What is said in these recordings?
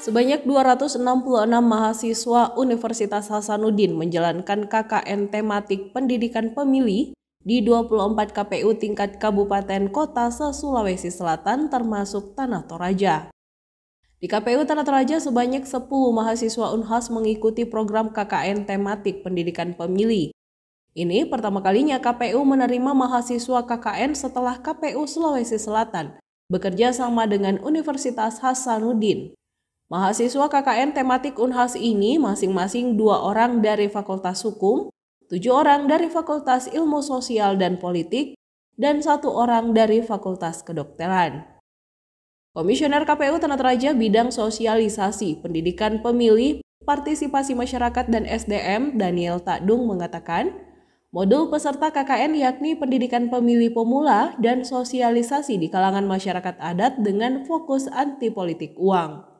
Sebanyak 266 mahasiswa Universitas Hasanuddin menjalankan KKN tematik pendidikan pemilih di 24 KPU tingkat kabupaten kota se-Sulawesi Selatan termasuk Tanah Toraja. Di KPU Tanah Toraja sebanyak 10 mahasiswa Unhas mengikuti program KKN tematik pendidikan pemilih. Ini pertama kalinya KPU menerima mahasiswa KKN setelah KPU Sulawesi Selatan bekerja sama dengan Universitas Hasanuddin. Mahasiswa KKN tematik Unhas ini masing-masing 2 orang dari Fakultas Hukum, 7 orang dari Fakultas Ilmu Sosial dan Politik, dan 1 orang dari Fakultas Kedokteran. Komisioner KPU Tanah Toraja Bidang Sosialisasi, Pendidikan Pemilih, Partisipasi Masyarakat dan SDM Daniel Takdung mengatakan, modul peserta KKN yakni pendidikan pemilih pemula dan sosialisasi di kalangan masyarakat adat dengan fokus anti politik uang.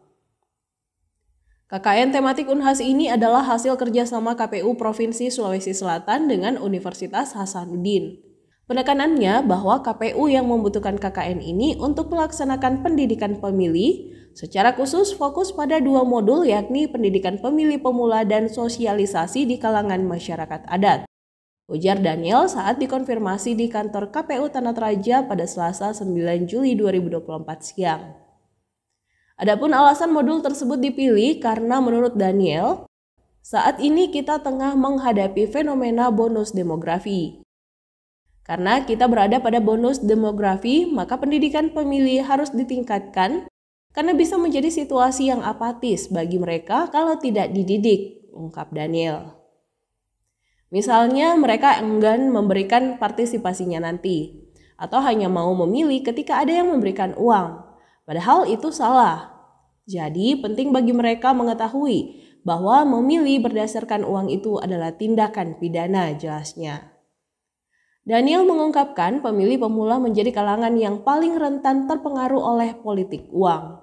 KKN tematik Unhas ini adalah hasil kerjasama KPU Provinsi Sulawesi Selatan dengan Universitas Hasanuddin. Penekanannya bahwa KPU yang membutuhkan KKN ini untuk melaksanakan pendidikan pemilih, secara khusus fokus pada 2 modul yakni pendidikan pemilih pemula dan sosialisasi di kalangan masyarakat adat. Ujar Daniel saat dikonfirmasi di kantor KPU Tanah Toraja pada Selasa 9 Juli 2024 siang. Adapun alasan modul tersebut dipilih karena menurut Daniel, saat ini kita tengah menghadapi fenomena bonus demografi. Karena kita berada pada bonus demografi, maka pendidikan pemilih harus ditingkatkan karena bisa menjadi situasi yang apatis bagi mereka kalau tidak dididik, ungkap Daniel. Misalnya mereka enggan memberikan partisipasinya nanti, atau hanya mau memilih ketika ada yang memberikan uang. Padahal itu salah. Jadi penting bagi mereka mengetahui bahwa memilih berdasarkan uang itu adalah tindakan pidana, jelasnya. Daniel mengungkapkan pemilih pemula menjadi kalangan yang paling rentan terpengaruh oleh politik uang.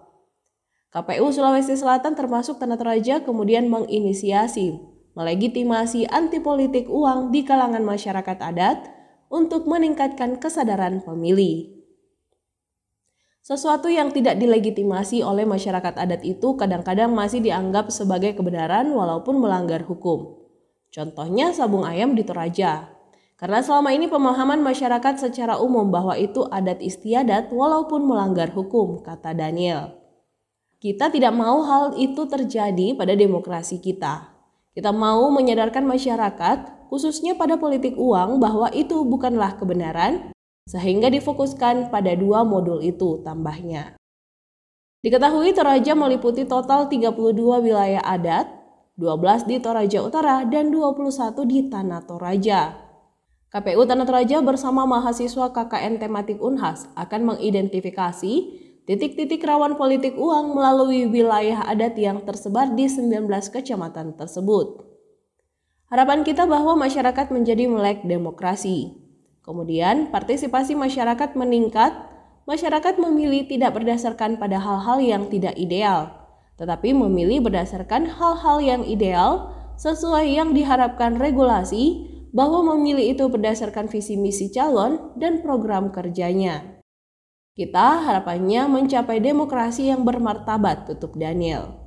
KPU Sulawesi Selatan termasuk Tanah Toraja kemudian menginisiasi, melegitimasi anti politik uang di kalangan masyarakat adat untuk meningkatkan kesadaran pemilih. Sesuatu yang tidak dilegitimasi oleh masyarakat adat itu kadang-kadang masih dianggap sebagai kebenaran walaupun melanggar hukum. Contohnya sabung ayam di Toraja. Karena selama ini pemahaman masyarakat secara umum bahwa itu adat istiadat walaupun melanggar hukum, kata Daniel. Kita tidak mau hal itu terjadi pada demokrasi kita. Kita mau menyadarkan masyarakat, khususnya pada politik uang, bahwa itu bukanlah kebenaran, sehingga difokuskan pada 2 modul itu, tambahnya. Diketahui Toraja meliputi total 32 wilayah adat, 12 di Toraja Utara dan 21 di Tanah Toraja. KPU Tanah Toraja bersama mahasiswa KKN tematik Unhas akan mengidentifikasi titik-titik rawan politik uang melalui wilayah adat yang tersebar di 19 kecamatan tersebut. Harapan kita bahwa masyarakat menjadi melek demokrasi. Kemudian partisipasi masyarakat meningkat, masyarakat memilih tidak berdasarkan pada hal-hal yang tidak ideal, tetapi memilih berdasarkan hal-hal yang ideal sesuai yang diharapkan regulasi, bahwa memilih itu berdasarkan visi misi calon dan program kerjanya. Kita harapannya mencapai demokrasi yang bermartabat, tutup Daniel.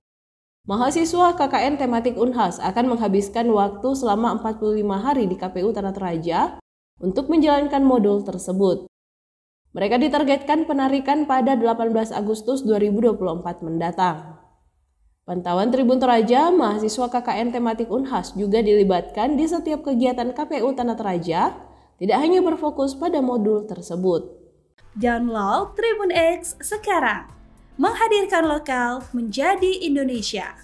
Mahasiswa KKN tematik Unhas akan menghabiskan waktu selama 45 hari di KPU Tanah Toraja untuk menjalankan modul tersebut. Mereka ditargetkan penarikan pada 18 Agustus 2024 mendatang. Pantauan Tribun Toraja, mahasiswa KKN tematik Unhas juga dilibatkan di setiap kegiatan KPU Tanah Toraja, tidak hanya berfokus pada modul tersebut. Download Tribun X sekarang, menghadirkan lokal menjadi Indonesia.